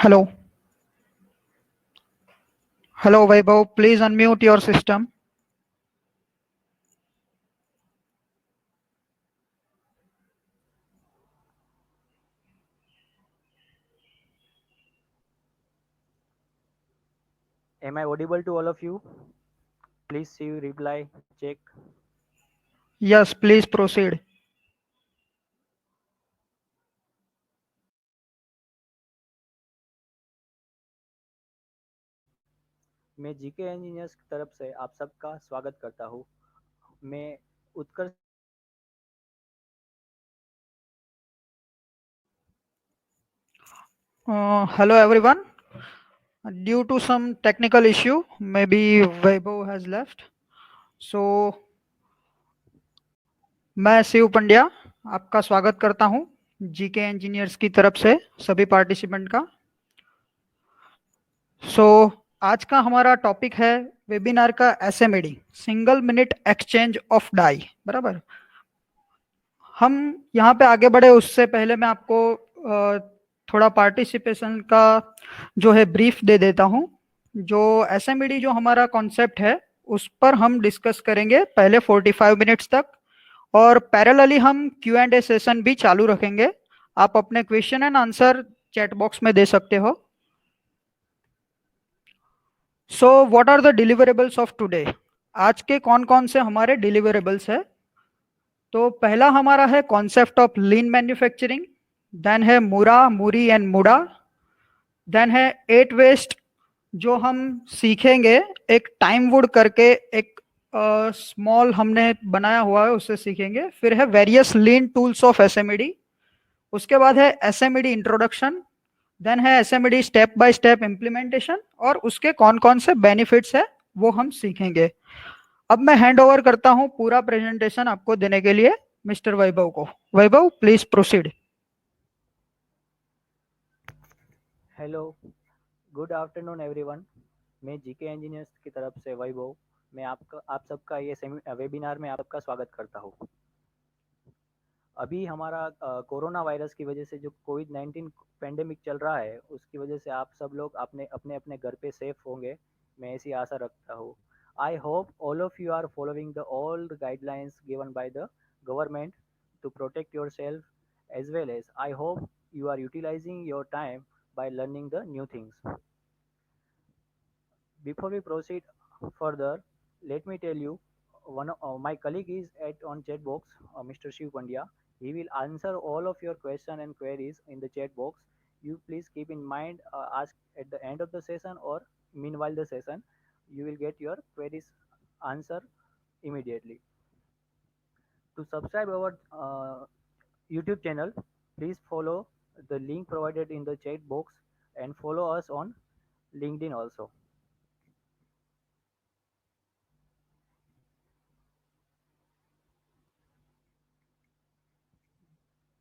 Hello. Hello, Vaibhav. Please unmute your system. Am I audible to all of you? Please see reply, check. Yes, please proceed. मैं GK engineers की तरफ से आप सबका स्वागत करता हूँ। मैं उत्कर्ष Hello, everyone. Due to some technical issue, maybe Vaibhav has left. So, मैं शिव पंड्या आपका स्वागत करता हूं जीके इंजीनियर्स की तरफ से सभी पार्टिसिपेंट का। सो आज का हमारा टॉपिक है वेबिनार का SMED, single minute exchange of die. बराबर। हम यहाँ पे आगे बढ़े उससे पहले मैं आपको थोड़ा पार्टिसिपेशन का जो है ब्रीफ दे देता हूँ। जो एसएमईडी जो हमारा कॉन्सेप्ट है उस पर हम डिस्कस करेंगे पहले 45 मिनट्स तक, और पैरेलली हम क्यू एंड ए सेशन भी चालू रखेंगे। आप अपने question and answer chat box में दे सकते हो। So what are the deliverables of today? आज के कौन कौन से हमारे डिलीवरेबल्स है? तो पहला हमारा है concept of lean manufacturing, then है mura, muri and muda, then है एट वेस्ट जो हम सीखेंगे, एक टाइम वुड करके एक स्मॉल हमने बनाया हुआ है उससे सीखेंगे। फिर है वेरियस लीन टूल्स ऑफ एसएमईडी, उसके बाद है एसएमईडी इंट्रोडक्शन, देन है एसएमईडी स्टेप बाय स्टेप इम्प्लीमेंटेशन, और उसके कौन कौन से बेनिफिट्स है वो हम सीखेंगे। अब मैं हैंड ओवर करता हूं पूरा प्रेजेंटेशन आपको देने के लिए मिस्टर वैभव को। Vaibhav, please proceed. Hello, good afternoon everyone. मैं जीके इंजीनियर्स की तरफ से वैभव, मैं आप सबका ये वेबिनार में आप सबका स्वागत करता हूँ। अभी हमारा कोरोना वायरस की वजह से जो कोविड-19 पेंडेमिक चल रहा है, उसकी वजह से आप सब लोग अपने अपने अपने घर पे सेफ होंगे, मैं ऐसी आशा रखता हूँ। I hope all of you are following the all the guidelines given by the government to protect yourself, as well as I hope you are utilizing your time by learning the new things. Before we proceed further, let me tell you, one of my colleague is at on chat box, Mr. Shiv Pandya. He will answer all of your question and queries in the chat box. You please keep in mind, ask at the end of the session or meanwhile the session, you will get your queries answer immediately. To subscribe our YouTube channel, please follow the link provided in the chat box and follow us on LinkedIn also.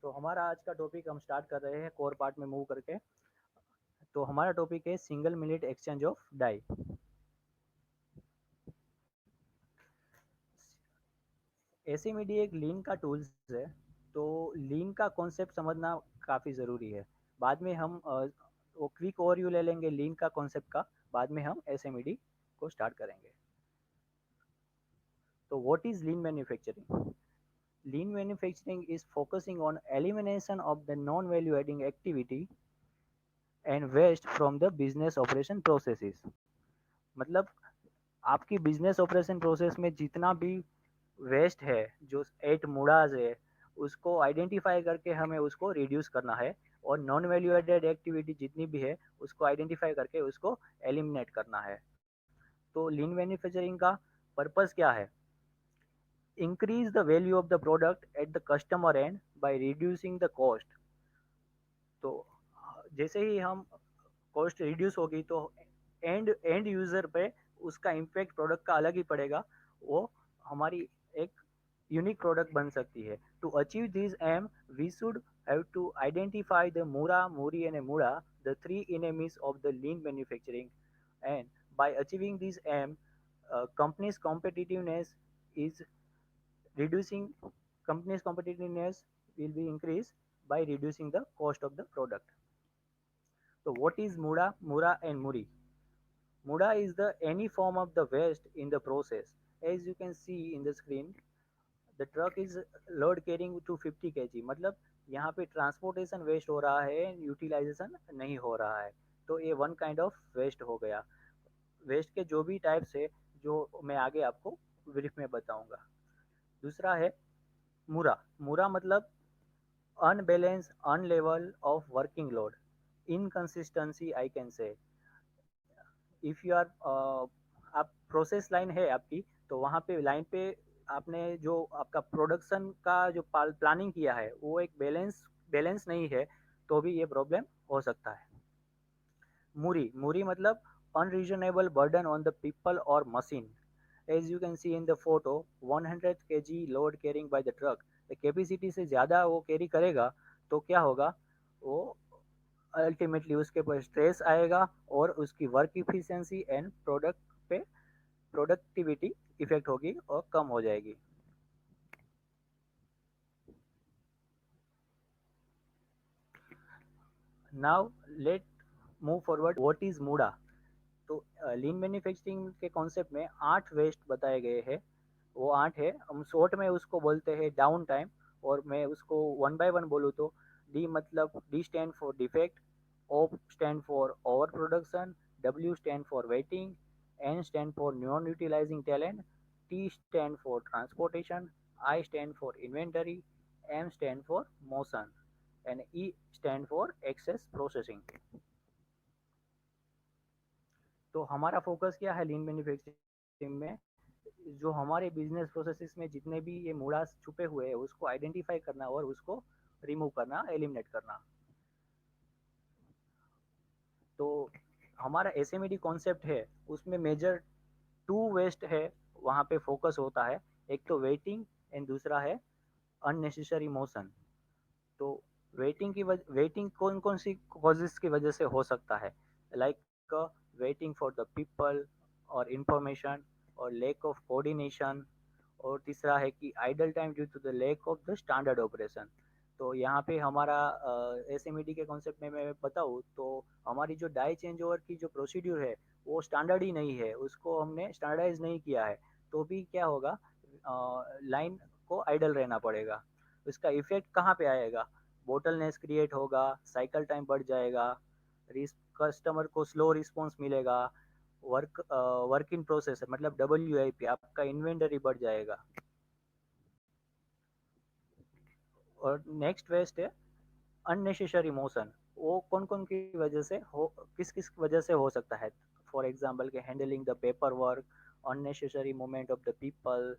तो हमारा आज का topic हम start कर रहे हैं core part में move करके। तो हमारा टॉपिक है single minute exchange of die. SMED एक लीन का टूल्स है, तो लीन का कॉन्सेप्ट समझना काफ़ी ज़रूरी है। बाद में हम वो क्विक ओवरव्यू ले लेंगे लीन का कॉन्सेप्ट का, बाद में हम एसीमीडी को स्टार्ट करेंगे। तो what is lean manufacturing? Lean manufacturing is focusing on elimination of the non-value adding activity and waste from the business operation processes. मतलब आपकी बिजनेस ऑपरेशन प्रोसेस में जितना भी वेस्ट है, जो एट मूडाज है, उसको आइडेंटिफाई करके हमें उसको रिड्यूस करना है, और नॉन वैल्यू एडेड एक्टिविटी जितनी भी है उसको आइडेंटिफाई करके उसको एलिमिनेट करना है। तो लीन मैन्युफैक्चरिंग का पर्पस क्या है? Increase the value of the product at the customer end by reducing the cost. तो जैसे ही हम कॉस्ट रिड्यूस होगी तो एंड एंड यूजर पे उसका इम्पैक्ट प्रोडक्ट का अलग ही पड़ेगा, वो हमारी एक यूनिक प्रोडक्ट बन सकती है। To achieve this aim we should have to identify the Mura, Muri and Mura, the three enemies of the lean manufacturing, and by achieving this aim, company's competitiveness is reducing company's competitiveness will be increased by reducing the cost of the product. So what is Muda, Mura and Muri? Muda is the any form of the waste in the process. As you can see in the screen, the truck is load carrying to 50 kg, मतलब यहाँ पे transportation waste हो रहा है, utilisation नहीं हो रहा है, तो ये वन काइंड ऑफ वेस्ट हो गया। वेस्ट के जो भी टाइप्स है जो मैं आगे आपको ब्रीफ में बताऊंगा। दूसरा है मुरा। मुरा मतलब unbalance unlevel of working load, inconsistency I can say. If you are आप प्रोसेस लाइन है आपकी, तो वहाँ पे लाइन पे आपने जो आपका प्रोडक्शन का जो प्लानिंग किया है वो एक बैलेंस बैलेंस नहीं है, तो भी ये प्रॉब्लम हो सकता है। मुरी मुरी मतलब unreasonable burden on the people और machine. As you can see in the photo 100 kg load carrying by the truck, capacity से ज़्यादा वो कैरी करेगा तो क्या होगा, वो अल्टीमेटली उसके ऊपर स्ट्रेस आएगा और उसकी वर्क इफिशिएंसी एंड प्रोडक्ट पे प्रोडक्टिविटी इफेक्ट होगी और कम हो जाएगी। Now let move forward, what is muda. तो लीन मैन्युफैक्चरिंग के कॉन्सेप्ट में 8 वेस्ट बताए गए हैं। वो 8 है, हम शॉर्ट में उसको बोलते हैं डाउन टाइम। और मैं उसको वन बाय वन बोलूँ तो डी मतलब D stand for defect, O stand for overproduction, W stand for waiting, N stand for non-utilizing talent, T stand for transportation, I stand for inventory, M stand for motion, and E stand for excess processing. तो हमारा focus क्या है लीन manufacturing में, जो हमारे business processes में जितने भी ये मूड़ा छुपे हुए हैं उसको आइडेंटिफाई करना और उसको रिमूव करना, एलिमिनेट करना। तो हमारा एसएमईडी कॉन्सेप्ट है, उसमें मेजर 2 वेस्ट है, वहाँ पे फोकस होता है। एक तो वेटिंग एंड दूसरा है अननेसेसरी मोशन। तो वेटिंग कौन कौन सी कॉजेज की वजह से हो सकता है, like waiting for the people और इंफॉर्मेशन और लैक ऑफ कोऑर्डिनेशन। और तीसरा है कि idle time due to the lack of the standard operation. तो यहाँ पे हमारा एसएमईडी के कॉन्सेप्ट में मैं बताऊँ तो हमारी जो डाई चेंज ओवर की जो प्रोसीड्यूर है वो स्टैंडर्ड ही नहीं है, उसको हमने स्टैंडर्डाइज नहीं किया है, तो भी क्या होगा, लाइन को आइडल रहना पड़ेगा। इसका इफेक्ट कहाँ पे आएगा, बोटलनेस क्रिएट होगा, साइकिल टाइम बढ़ जाएगा, कस्टमर को स्लो रिस्पॉन्स मिलेगा, वर्क इन प्रोसेस मतलब WIP आपका इन्वेंटरी बढ़ जाएगा। और नेक्स्ट वेस्ट है अननेसेसरी मोशन। वो कौन कौन की वजह से हो, किस किस वजह से हो सकता है। फॉर एग्जाम्पल के handling the paper work, unnecessary movement of the people,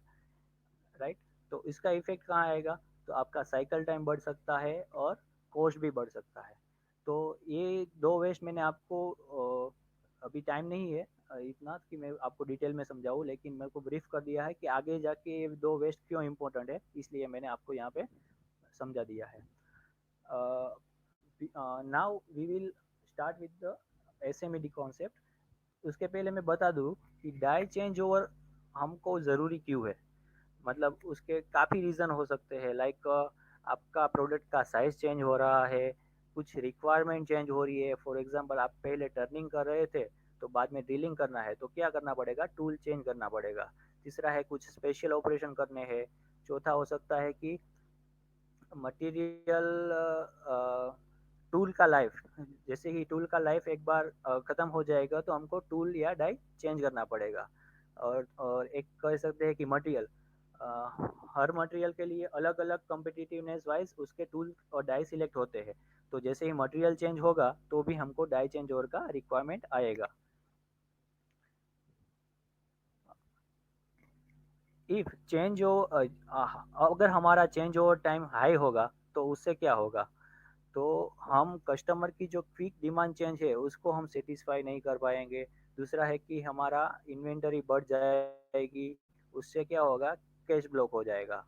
right. तो इसका इफेक्ट कहाँ आएगा, तो आपका साइकिल टाइम बढ़ सकता है और कॉस्ट भी बढ़ सकता है। तो ये 2 वेस्ट मैंने आपको अभी टाइम नहीं है इतना कि मैं आपको डिटेल में समझाऊँ, लेकिन मेरे को ब्रीफ कर दिया है कि आगे जाके ये 2 वेस्ट क्यों इम्पोर्टेंट है, इसलिए मैंने आपको यहाँ पे समझा दिया है। Now we will start with the SMED concept. उसके पहले मैं बता दूं कि डाई चेंज ओवर हमको ज़रूरी क्यों है। मतलब उसके काफ़ी रीज़न हो सकते हैं, लाइक आपका प्रोडक्ट का साइज़ चेंज हो रहा है, कुछ रिक्वायरमेंट चेंज हो रही है। फॉर एग्जांपल आप पहले टर्निंग कर रहे थे तो बाद में ड्रिलिंग करना है, तो क्या करना पड़ेगा, टूल चेंज करना पड़ेगा। तीसरा है कुछ स्पेशल ऑपरेशन करने हैं। चौथा हो सकता है कि मटेरियल टूल का लाइफ, जैसे ही टूल का लाइफ एक बार ख़त्म हो जाएगा तो हमको टूल या डाई चेंज करना पड़ेगा। और एक कह सकते हैं कि मटेरियल, हर मटेरियल के लिए अलग अलग कॉम्पिटिटिवनेस वाइज उसके टूल और डाई सिलेक्ट होते हैं। तो जैसे ही मटेरियल चेंज होगा तो भी हमको डाई चेंज ओवर का रिक्वायरमेंट आएगा। इफ चेंज हो अगर हमारा चेंज ओवर टाइम हाई होगा तो उससे क्या होगा, तो हम कस्टमर की जो क्विक डिमांड चेंज है उसको हम सेटिस्फाई नहीं कर पाएंगे। दूसरा है कि हमारा इन्वेंटरी बढ़ जाएगी, उससे क्या होगा, कैश ब्लॉक हो जाएगा,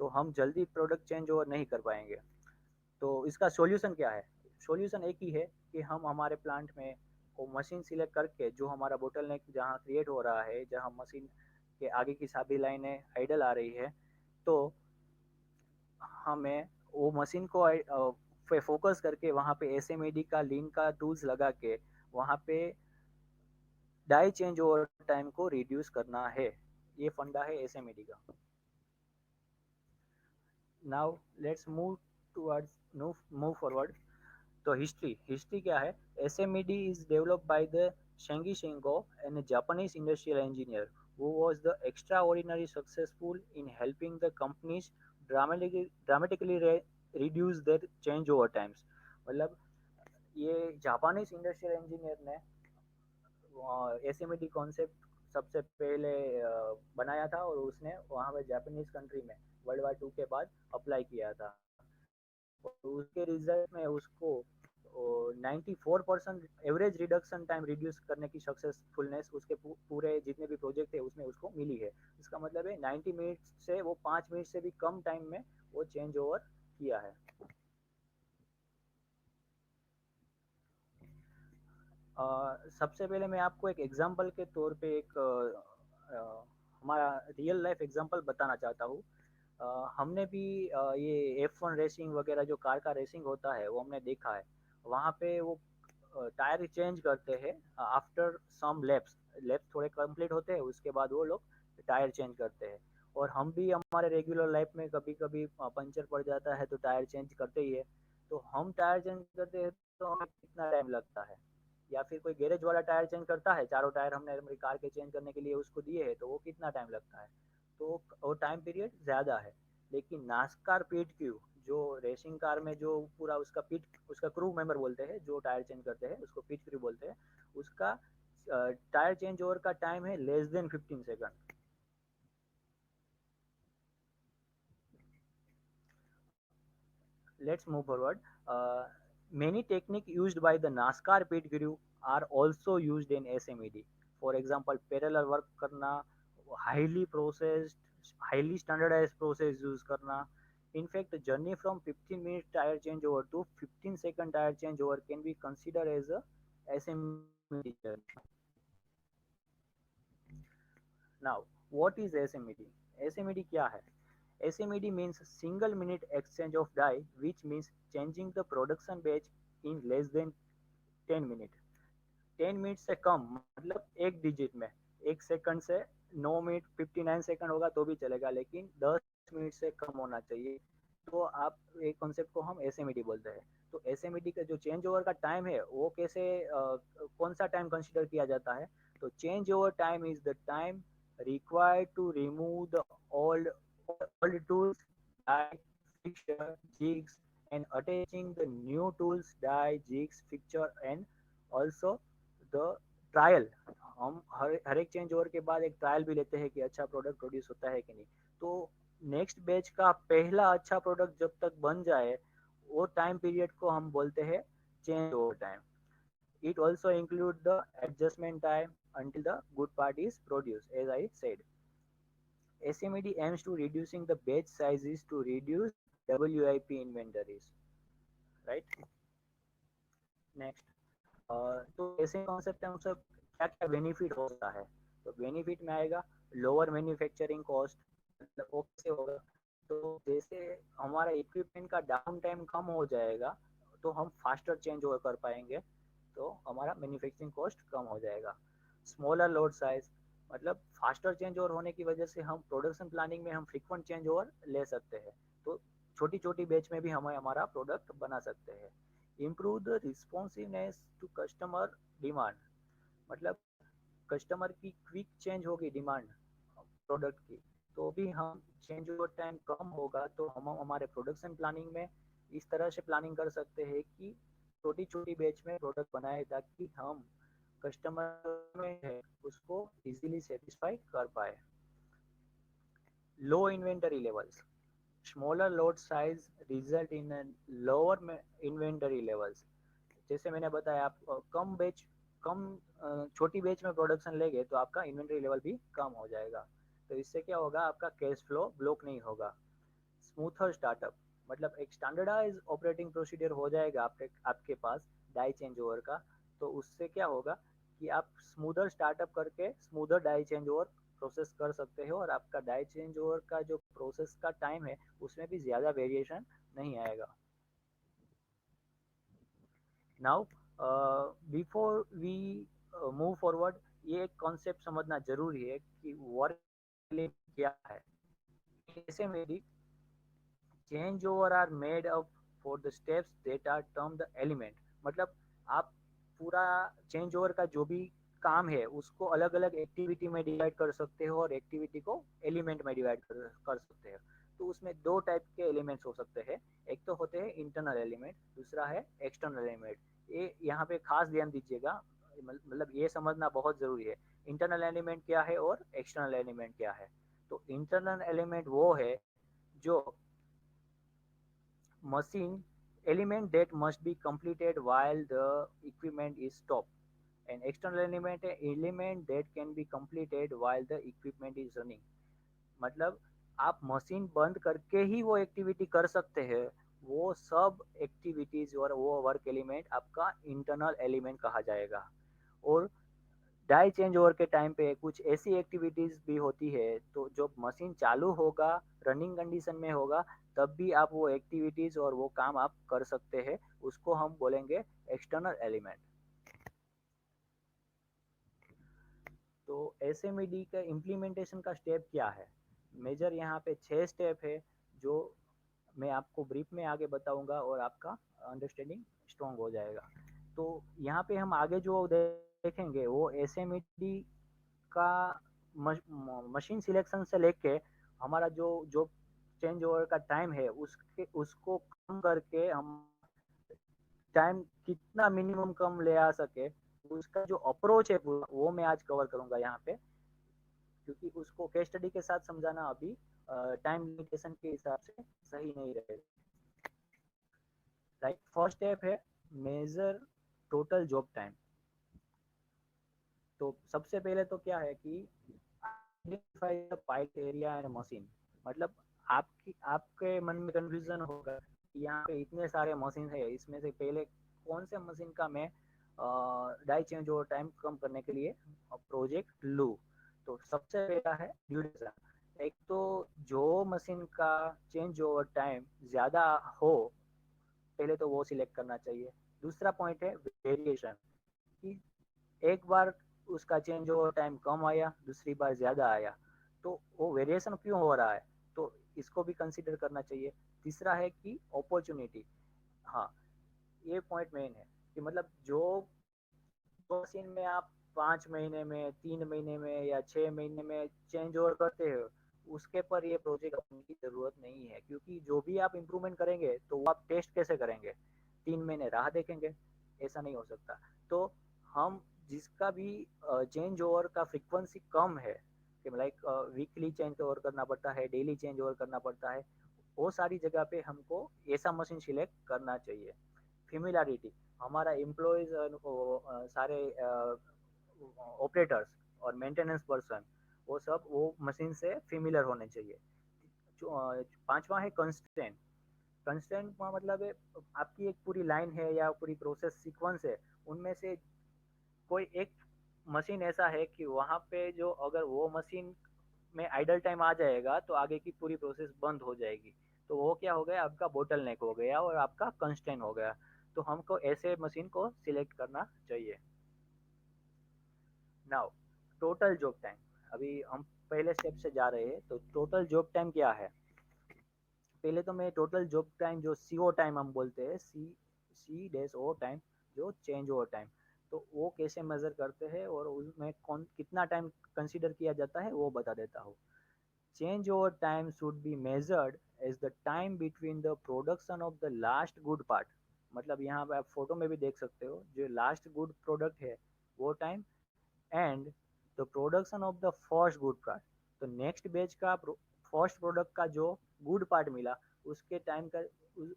तो हम जल्दी प्रोडक्ट चेंज ओवर नहीं कर पाएंगे। तो इसका सॉल्यूशन क्या है, सॉल्यूशन एक ही है कि हम हमारे प्लांट में वो मशीन सिलेक्ट करके जो हमारा बोटल नेक जहाँ क्रिएट हो रहा है, जहाँ मशीन के आगे की सभी लाइनें आइडल आ रही है, तो हमें वो मशीन को पे फोकस करके वहाँ पे एसएमईडी का लीन का टूल्स लगा के वहाँ पे डाई चेंज ओवर टाइम को रिड्यूस करना है। ये फंडा है एसएमईडी का। Now let's move towards move forward. तो हिस्ट्री क्या है? एसएमईडी इज डेवलप्ड बाय द शेंगी शेंगो and Japanese industrial engineer who was the extraordinary successful in helping the companies dramatically reduce their changeover times। मतलब ये जापानीज इंडस्ट्रियल इंजीनियर ने एसएमईडी concept सबसे पहले बनाया था और उसने वहाँ पे जापानीज कंट्री में वर्ल्ड वार 2 के बाद अप्लाई किया था। और उसके रिजल्ट में उसको 94% एवरेज रिडक्शन टाइम रिड्यूस करने की सक्सेसफुलनेस उसके पूरे जितने भी प्रोजेक्ट है उसमें उसको मिली है। इसका मतलब है 90 मिनट से वो 5 मिनट से भी कम टाइम में वो चेंज ओवर किया है। सबसे पहले मैं आपको एक एग्जांपल के तौर पे एक हमारा रियल लाइफ एग्जांपल बताना चाहता हूँ। हमने भी ये F1 रेसिंग वगैरह जो कार का रेसिंग होता है वो हमने देखा है। वहाँ पे वो टायर चेंज करते हैं आफ्टर सम लैप्स। लैप्स थोड़े कंप्लीट होते हैं उसके बाद वो लोग टायर चेंज करते हैं। और हम भी हमारे रेगुलर लाइफ में कभी कभी पंचर पड़ जाता है तो टायर चेंज करते ही है। तो हम टायर चेंज करते हैं तो हमें कितना टाइम लगता है? या फिर कोई गैरेज वाला टायर चेंज करता है, चारों टायर हमने हमारी कार के चेंज करने के लिए उसको दिए हैं तो वो कितना टाइम लगता है? तो वो टाइम पीरियड ज़्यादा है। लेकिन नास्कार पीट क्यू जो रेसिंग कार में जो पूरा उसका पिट उसका क्रू मेंबर बोलते हैं जो टायर चेंज करते हैं उसको पिट क्रू बोलते हैं। उसका टायर चेंज ओवर का टाइम है less than 15 second. Let's move forward. Many techniques used by the NASCAR pit crew are also used in SMED. For example, parallel work करना, highly processed, highly standardized process use करना। In fact, the journey from 15-minute tire changeover to 15-second tire changeover can be considered as a SMED journey. Now, what is SMED? SMED क्या है? SMED means single minute exchange of die, which means changing the production batch in less than 10 minutes। 10 minute से कम मतलब एक digit में, एक second से 9 minute 59 second होगा तो भी चलेगा, लेकिन 10 मिनट से कम होना चाहिए। तो आप एक कॉन्सेप्ट को हम एसएमईडी बोलते हैं। तो एसएमईडी का जो चेंज ओवर का टाइम है वो कैसे कौन सा टाइम कंसीडर किया जाता है? तो change over time is the time required to remove the old tools, die, fixture, jigs, and attaching the new tools, die, jigs, fixture, and also the trial. हम हर एक चेंज ओवर के बाद एक trial भी लेते हैं कि अच्छा प्रोडक्ट प्रोड्यूस होता है कि नहीं। तो नेक्स्ट बैच का पहला अच्छा प्रोडक्ट जब तक बन जाए वो टाइम पीरियड को हम बोलते हैं change over time. It also includes the adjustment time until the good part is produced, as I said. SMED aims to reducing the batch sizes to reduce WIP inventories, right? Next, तो ऐसे concept में सब क्या क्या benefit होता है? तो benefit में आएगा लोअर मैन्युफैक्चरिंग कॉस्ट। मतलब वो कैसे होगा? तो जैसे हमारा इक्विपमेंट का डाउन टाइम कम हो जाएगा तो हम फास्टर चेंज ओवर कर पाएंगे, तो हमारा मैन्युफैक्चरिंग कॉस्ट कम हो जाएगा। स्मॉलर लोड साइज मतलब फास्टर चेंज ओवर होने की वजह से हम प्रोडक्शन प्लानिंग में हम फ्रीक्वेंट चेंज ओवर ले सकते हैं। तो छोटी छोटी बैच में भी हमें हमारा प्रोडक्ट बना सकते हैं। Improve the responsiveness to customer demand मतलब कस्टमर की क्विक चेंज होगी डिमांड प्रोडक्ट की, तो भी हम चेंज ओवर टाइम कम होगा तो हम हमारे प्रोडक्शन प्लानिंग में इस तरह से प्लानिंग कर सकते हैं कि छोटी छोटी बैच में प्रोडक्ट बनाए ताकि हम कस्टमर में है उसको इजीली सेटिस्फाई कर पाए। Low inventory levels smaller load size result in lower inventory levels. जैसे मैंने बताया आप कम छोटी बैच में प्रोडक्शन लेंगे तो आपका इन्वेंटरी लेवल भी कम हो जाएगा। तो इससे क्या होगा? आपका कैश फ्लो ब्लॉक नहीं होगा। स्मूथर स्टार्टअप मतलब एक स्टैंडर्डाइज ऑपरेटिंग प्रोसीजर हो जाएगा आपके पास डाई चेंज ओवर का। तो उससे क्या होगा कि आप स्मूदर स्टार्टअप करके smoother die change over process कर सकते हो और आपका डाई चेंज ओवर का जो प्रोसेस का टाइम है उसमें भी ज़्यादा वेरिएशन नहीं आएगा। Now before we move forward, ये एक कॉन्सेप्ट समझना जरूरी है कि वर्क क्या है। ऐसे में change over are made up for the steps that are term the element. मतलब आप पूरा चेंज ओवर का जो भी काम है उसको अलग अलग एक्टिविटी में डिवाइड कर सकते हो और एक्टिविटी को एलिमेंट में डिवाइड कर सकते हो। तो उसमें दो टाइप के एलिमेंट्स हो सकते हैं। एक तो होते हैं इंटरनल एलिमेंट, दूसरा है एक्सटर्नल एलिमेंट। ये यहाँ पे खास ध्यान दीजिएगा, मतलब ये समझना बहुत जरूरी है इंटरनल एलिमेंट क्या है और एक्सटर्नल एलिमेंट क्या है। तो इंटरनल एलिमेंट वो है जो machine element that must be completed while the equipment is stopped, and external element that can be completed while the equipment is running। मतलब आप मशीन बंद करके ही वो एक्टिविटी कर सकते हैं। वो सब एक्टिविटीज और वो वर्क एलिमेंट आपका इंटरनल एलिमेंट कहा जाएगा। और डाई चेंज ओवर के टाइम पे कुछ ऐसी एक्टिविटीज भी होती है, तो जब मशीन चालू होगा, रनिंग कंडीशन में होगा, तब भी आप वो एक्टिविटीज और वो काम आप कर सकते हैं। उसको हम बोलेंगे एक्सटर्नल एलिमेंट। तो एसएमईडी का इम्प्लीमेंटेशन का स्टेप क्या है? मेजर यहाँ पे 6 स्टेप है जो मैं आपको ब्रीफ में आगे बताऊंगा और आपका अंडरस्टैंडिंग स्ट्रॉन्ग हो जाएगा। तो यहाँ पे हम आगे जो देखेंगे वो एसएमईडी का मशीन सिलेक्शन से लेके हमारा जो जो चेंज ओवर का टाइम है उसके उसको कम करके हम टाइम कितना मिनिमम कम ले आ सके, उसका जो अप्रोच है पूरा वो मैं आज कवर करूंगा यहाँ पे। क्योंकि उसको केस स्टडी के साथ समझाना अभी टाइम लिमिटेशन के हिसाब से सही नहीं रहेगा। राइट, फर्स्ट स्टेप है मेजर टोटल जॉब टाइम। तो सबसे पहले तो क्या है कि identify the pipe area and machine. मतलब आपके मन में कंफ्यूजन होगा कि यहाँ पे इतने सारे मशीन है, इसमें से पहले कौन से मशीन का मैं डाई चेंज ओवर टाइम कम करने के लिए प्रोजेक्ट लूँ। तो सबसे पहला है ड्यूरेशन। एक तो जो मशीन का चेंज ओवर टाइम ज़्यादा हो, पहले तो वो सिलेक्ट करना चाहिए। दूसरा पॉइंट है वेरिएशन, कि एक बार उसका चेंज ओवर टाइम कम आया, दूसरी बार ज़्यादा आया, तो वो वेरिएशन क्यों हो रहा है, तो इसको भी कंसिडर करना चाहिए। तीसरा है कि अपॉर्चुनिटी। हाँ, ये पॉइंट मेन है कि मतलब जो मशीन में आप 5 महीने में, 3 महीने में या 6 महीने में चेंज ओवर करते हो, उसके पर ये प्रोजेक्ट अपनी की जरूरत नहीं है। क्योंकि जो भी आप इम्प्रूवमेंट करेंगे तो वो आप टेस्ट कैसे करेंगे, 3 महीने राह देखेंगे, ऐसा नहीं हो सकता। तो हम जिसका भी चेंज ओवर का फ्रीक्वेंसी कम है, कि लाइक वीकली चेंज ओवर करना पड़ता है, डेली चेंज ओवर करना पड़ता है, वो सारी जगह पे हमको ऐसा मशीन सिलेक्ट करना चाहिए। फेमिलियरिटी, हमारा एम्प्लॉयज सारे ऑपरेटर्स और मेंटेनेंस पर्सन, वो सब वो मशीन से फेमिलियर होने चाहिए। पांचवा है कंस्ट्रेंट। कंस्ट्रेंट का मतलब है आपकी एक पूरी लाइन है या पूरी प्रोसेस सीक्वेंस है, उनमें से कोई एक मशीन ऐसा है कि वहाँ पे जो अगर वो मशीन में आइडल टाइम आ जाएगा तो आगे की पूरी प्रोसेस बंद हो जाएगी। तो वो क्या हो गया, आपका बोटल नेक हो गया और आपका कंस्टेंट हो गया। तो हमको ऐसे मशीन को सिलेक्ट करना चाहिए। नाउ टोटल जॉब टाइम, अभी हम पहले स्टेप से जा रहे हैं। तो टोटल जॉब टाइम क्या है? पहले तो मैं टोटल जॉब टाइम जो सीओ टाइम हम बोलते हैं, सी डैश ओ टाइम, जो चेंज ओवर टाइम, तो वो कैसे मेजर करते हैं और उसमें कौन कितना टाइम कंसीडर किया जाता है वो बता देता हूँ। Change over time should be measured as the time between the production of the last good part। मतलब यहाँ पे आप फोटो में भी देख सकते हो, जो लास्ट गुड प्रोडक्ट है वो time, and the production of the first good part. तो नेक्स्ट बैच का फर्स्ट प्रोडक्ट का जो गुड पार्ट मिला उसके टाइम का,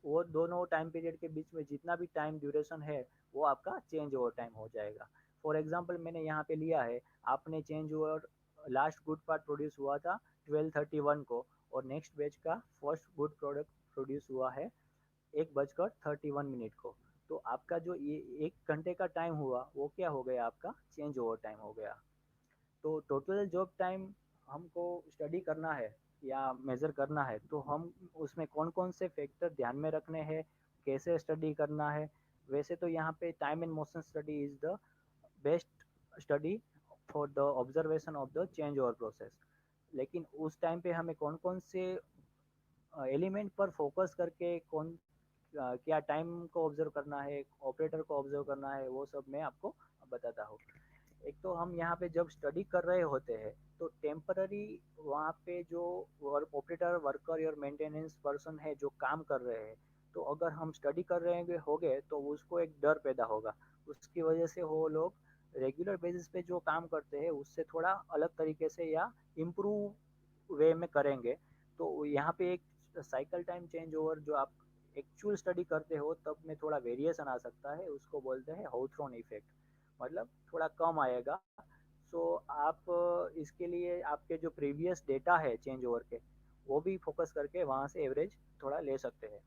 वो दोनों टाइम पीरियड के बीच में जितना भी टाइम ड्यूरेशन है वो आपका चेंज ओवर टाइम हो जाएगा। फॉर एग्जाम्पल मैंने यहाँ पे लिया है, आपने change over last good part produce हुआ था 12:31 को, और नेक्स्ट बैच का फर्स्ट गुड प्रोडक्ट प्रोड्यूस हुआ है 1:31 को। तो आपका जो ये 1 घंटे का टाइम हुआ वो क्या हो गया, आपका चेंज ओवर टाइम हो गया। तो टोटल जॉब टाइम हमको स्टडी करना है या मेज़र करना है, तो हम उसमें कौन कौन से फैक्टर ध्यान में रखने हैं, कैसे स्टडी करना है, वैसे तो यहाँ पे time and motion study is the best study for the observation of the change over process, लेकिन उस टाइम पे हमें कौन कौन से एलिमेंट पर फोकस करके क्या टाइम को ऑब्जर्व करना है, ऑपरेटर को ऑब्जर्व करना है, वो सब मैं आपको बताता हूँ। एक तो हम यहाँ पे जब स्टडी कर रहे होते हैं तो टेम्पररी वहाँ पे जो ऑपरेटर वर्कर और मेंटेनेंस पर्सन है जो काम कर रहे हैं, तो अगर हम स्टडी कर रहे होंगे तो उसको एक डर पैदा होगा। उसकी वजह से वो लोग रेगुलर बेसिस पे जो काम करते हैं उससे थोड़ा अलग तरीके से या इम्प्रूव वे में करेंगे। तो यहाँ पे एक साइकिल टाइम चेंज ओवर जो आप एक्चुअल स्टडी करते हो तब में थोड़ा वेरिएशन आ सकता है, उसको बोलते हैं हाउथॉर्न इफेक्ट, मतलब थोड़ा कम आएगा। सो आप इसके लिए आपके जो प्रीवियस डेटा है चेंज ओवर के वो भी फोकस करके वहाँ से एवरेज थोड़ा ले सकते हैं।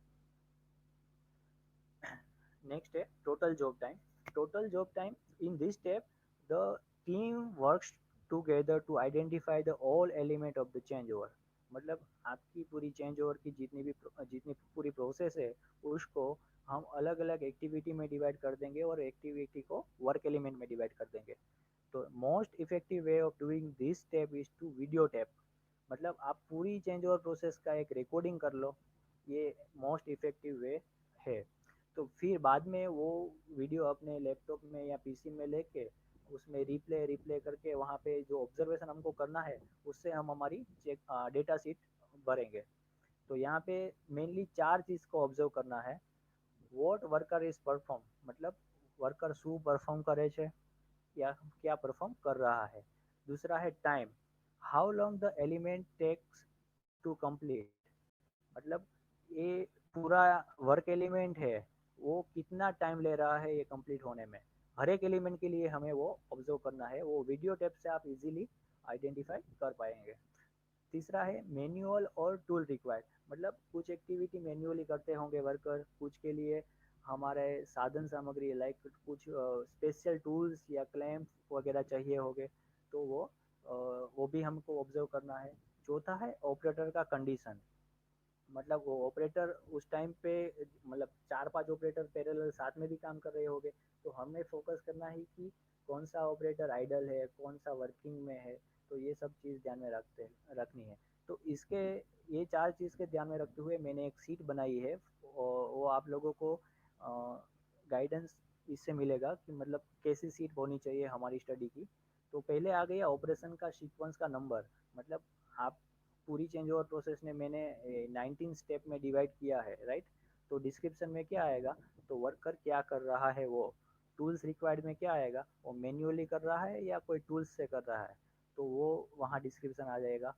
नेक्स्ट है total job time. Total job time in this step the team works together to identify the all element of the change over, मतलब आपकी पूरी चेंज ओवर की जितनी पूरी प्रोसेस है उसको हम अलग अलग एक्टिविटी में डिवाइड कर देंगे और एक्टिविटी को वर्क एलिमेंट में डिवाइड कर देंगे। तो most effective way of doing this step is to video tape, मतलब आप पूरी चेंज ओवर प्रोसेस का एक रिकॉर्डिंग कर लो, ये मोस्ट इफेक्टिव वे है। तो फिर बाद में वो वीडियो अपने लैपटॉप में या पीसी में लेके उसमें रिप्ले रिप्ले करके वहाँ पे जो ऑब्जर्वेशन हमको करना है उससे हम हमारी चेक डेटा शीट भरेंगे। तो यहाँ पे मेनली चार चीज़ को ऑब्जर्व करना है। वॉट वर्कर इज परफॉर्म, मतलब वर्कर શું પરફોર્મ કરે છે या क्या परफॉर्म कर रहा है। दूसरा है time, how long the element takes to complete, मतलब ये पूरा वर्क एलिमेंट है वो कितना टाइम ले रहा है ये कंप्लीट होने में। हर एक एलिमेंट के लिए हमें वो ऑब्जर्व करना है, वो वीडियो टेप से आप इजीली आइडेंटिफाई कर पाएंगे। तीसरा है मैनुअल और टूल रिक्वायर्ड, मतलब कुछ एक्टिविटी मैन्युअली करते होंगे वर्कर, कुछ के लिए हमारे साधन सामग्री लाइक कुछ स्पेशल टूल्स या क्लैम्प वगैरह चाहिए होंगे, तो वो भी हमको ऑब्जर्व करना है। चौथा है ऑपरेटर का कंडीशन, मतलब वो ऑपरेटर उस टाइम पे मतलब 4-5 ऑपरेटर पैरेलल साथ में भी काम कर रहे होंगे, तो हमें फोकस करना है कि कौन सा ऑपरेटर आइडल है, कौन सा वर्किंग में है, तो ये सब चीज़ ध्यान में रखनी है। तो इसके ये चार चीज़ के ध्यान में रखते हुए मैंने एक सीट बनाई है, और वो आप लोगों को गाइडेंस इससे मिलेगा कि मतलब कैसी सीट होनी चाहिए हमारी स्टडी की। तो पहले आ गया ऑपरेशन का सीक्वेंस का नंबर, मतलब आप पूरी चेंज ओवर प्रोसेस में मैंने 19 स्टेप में डिवाइड किया है, राइट। तो डिस्क्रिप्शन में क्या आएगा, तो वर्कर क्या कर रहा है, वो टूल्स रिक्वायर्ड में क्या आएगा, वो मैन्युअली कर रहा है या कोई टूल्स से कर रहा है, तो वो वहाँ डिस्क्रिप्शन आ जाएगा।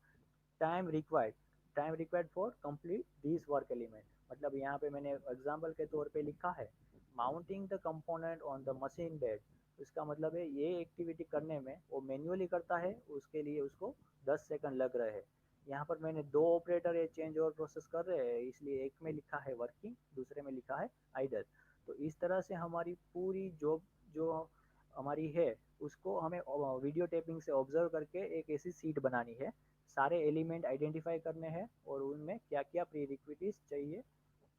Time required, time required for complete this work element, मतलब यहाँ पे मैंने एग्जांपल के तौर पे लिखा है mounting the component on the machine bed, इसका मतलब है ये एक्टिविटी करने में वो मैन्युअली करता है, उसके लिए उसको 10 सेकंड लग रहे हैं। यहाँ पर मैंने दो ऑपरेटर ये चेंज ओवर प्रोसेस कर रहे हैं, इसलिए एक में लिखा है वर्किंग, दूसरे में लिखा है आइडल। तो इस तरह से हमारी पूरी जॉब जो हमारी है उसको हमें वीडियो टेपिंग से ऑब्जर्व करके एक ऐसी सीट बनानी है, सारे एलिमेंट आइडेंटिफाई करने हैं और उनमें क्या क्या प्री रिक्विजिट्स चाहिए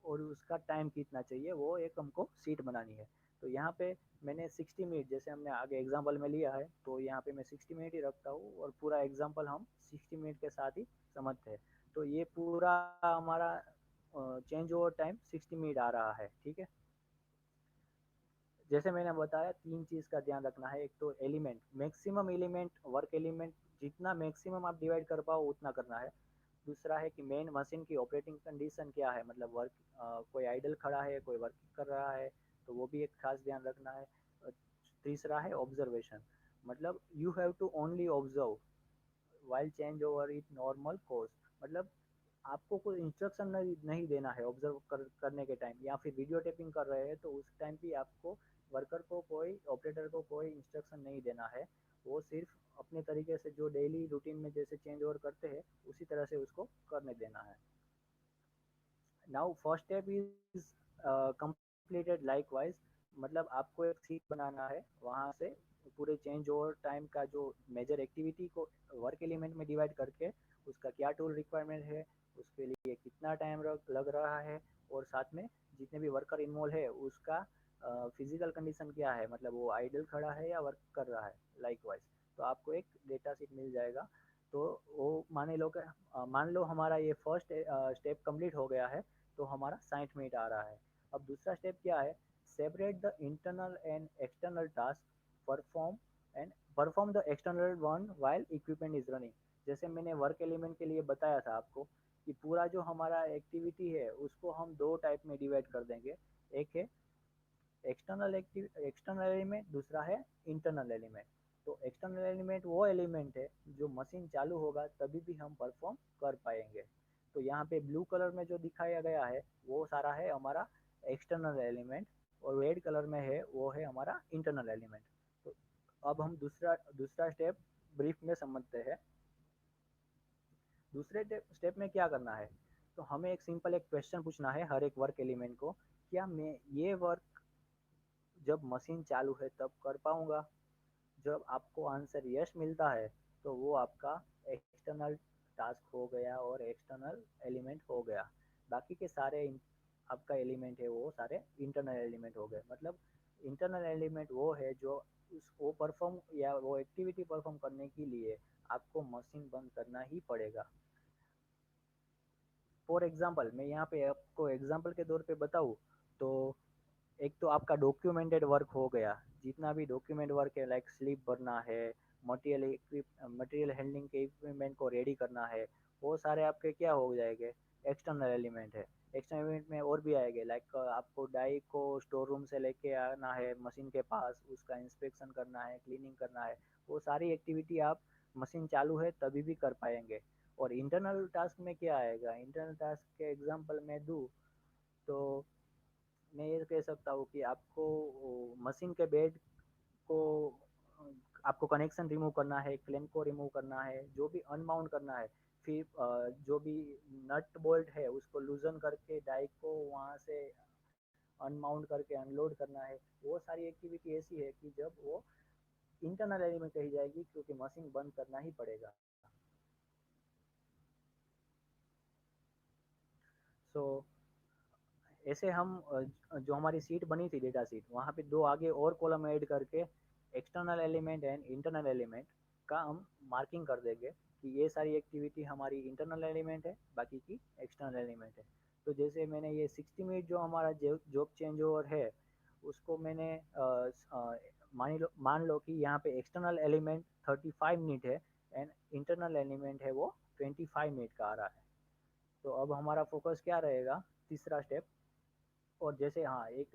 और उसका टाइम कितना चाहिए, वो एक हमको सीट बनानी है। तो यहाँ पे मैंने 60 मिनट, जैसे हमने आगे एग्जांपल में लिया है, तो यहाँ पे मैं 60 मिनट ही रखता हूँ और पूरा एग्जांपल हम 60 मिनट के साथ ही समझते हैं। तो ये पूरा हमारा चेंज ओवर टाइम 60 मिनट आ रहा है, ठीक है। जैसे मैंने बताया तीन चीज़ का ध्यान रखना है, एक तो element, maximum element work element जितना मैक्सिमम आप डिवाइड कर पाओ उतना करना है। दूसरा है कि मेन मशीन की ऑपरेटिंग कंडीशन क्या है, मतलब वर्क कोई आइडल खड़ा है, कोई वर्क कर रहा है, तो वो भी एक खास ध्यान रखना है। तीसरा है ऑब्जर्वेशन, मतलब you have to only observe while change over it normal course, मतलब आपको कोई इंस्ट्रक्शन नहीं देना है ऑब्जर्व करने के टाइम, या फिर वीडियो टेपिंग कर रहे हैं तो उस टाइम भी आपको वर्कर को कोई ऑपरेटर को कोई इंस्ट्रक्शन नहीं देना है, वो सिर्फ अपने तरीके से जो डेली रूटीन में जैसे चेंज ओवर करते हैं उसी तरह से उसको करने देना है। Now first step is completed likewise, मतलब आपको एक सीट बनाना है, वहाँ से पूरे चेंज ओवर टाइम का जो मेजर एक्टिविटी को वर्क एलिमेंट में डिवाइड करके उसका क्या टूल रिक्वायरमेंट है, उसके लिए कितना टाइम लग रहा है, और साथ में जितने भी वर्कर इन्वॉल्व है उसका फिजिकल कंडीशन क्या है, मतलब वो आइडल खड़ा है या वर्क कर रहा है लाइकवाइज। तो आपको एक डेटा शीट मिल जाएगा। तो वो मान लो हमारा ये फर्स्ट स्टेप कंप्लीट हो गया है, तो हमारा 60 मिनट आ रहा है। अब दूसरा स्टेप क्या है, separate the internal and external task, perform and perform the external one while equipment is running. जैसे मैंने वर्क एलिमेंट के लिए बताया था आपको कि पूरा जो हमारा एक्टिविटी है उसको हम दो टाइप में डिवाइड कर देंगे। एक है एक्सटर्नल एलिमेंट, दूसरा है इंटरनल एलिमेंट। तो एक्सटर्नल एलिमेंट वो एलिमेंट है जो मशीन चालू होगा तभी भी हम परफॉर्म कर पाएंगे। तो यहाँ पे ब्लू कलर में जो दिखाया गया है वो सारा है हमारा एक्सटर्नल एलिमेंट, और रेड कलर में है वो है हमारा इंटरनल एलिमेंट। तो अब हम दूसरा दूसरा स्टेप ब्रीफ में समझते हैं। दूसरे स्टेप में क्या करना है, तो हमें एक सिंपल एक क्वेश्चन पूछना है हर एक वर्क एलिमेंट को, क्या मैं ये वर्क जब मशीन चालू है तब कर पाऊंगा। जब आपको आंसर यस मिलता है तो वो आपका एक्सटर्नल टास्क हो गया और एक्सटर्नल एलिमेंट हो गया। बाकी के सारे आपका एलिमेंट है वो सारे इंटरनल एलिमेंट हो गए। मतलब इंटरनल एलिमेंट वो है जो वो परफॉर्म या वो एक्टिविटी परफॉर्म करने के लिए आपको मशीन बंद करना ही पड़ेगा। फॉर एग्जाम्पल मैं यहाँ पे आपको एग्जाम्पल के तौर पे बताऊँ तो एक तो आपका डॉक्यूमेंटेड वर्क हो गया। जितना भी डॉक्यूमेंट वर्क है लाइक स्लिप भरना है, मटेरियल हैंडलिंग के इक्विपमेंट को रेडी करना है, वो सारे आपके क्या हो जाएंगे, एक्सटर्नल एलिमेंट है। एक्सटर्नल एलिमेंट में और भी आएंगे लाइक आपको डाई को स्टोर रूम से लेके आना है मशीन के पास, उसका इंस्पेक्शन करना है, क्लीनिंग करना है। वो सारी एक्टिविटी आप मशीन चालू है तभी भी कर पाएंगे। और इंटरनल टास्क में क्या आएगा, इंटरनल टास्क के एग्जांपल में दूँ तो मैं ये कह सकता हूँ कि आपको मशीन के बेड को आपको कनेक्शन रिमूव करना है, क्लैंप को रिमूव करना है, जो भी अनमाउंट करना है, फिर जो भी नट बोल्ट है उसको लूजन करके डाई को वहाँ से अनमाउंट करके अनलोड करना है। वो सारी एक्टिविटी ऐसी है कि जब वो इंटरनल एलिमेंट कही जाएगी क्योंकि मशीन बंद करना ही पड़ेगा। सो ऐसे हम जो हमारी सीट बनी थी डेटा सीट, वहाँ पे दो आगे और कॉलम ऐड करके external element and internal element का हम मार्किंग कर देंगे कि ये सारी एक्टिविटी हमारी इंटरनल एलिमेंट है, बाकी की एक्सटर्नल एलिमेंट है। तो जैसे मैंने ये 60 मिनट जो हमारा जॉब चेंज ओवर है उसको मैंने मान लो कि यहाँ पे एक्सटर्नल एलिमेंट 35 मिनट है एंड इंटरनल एलिमेंट है वो 25 मिनट का आ रहा है। तो अब हमारा फोकस क्या रहेगा, तीसरा स्टेप। और जैसे हाँ एक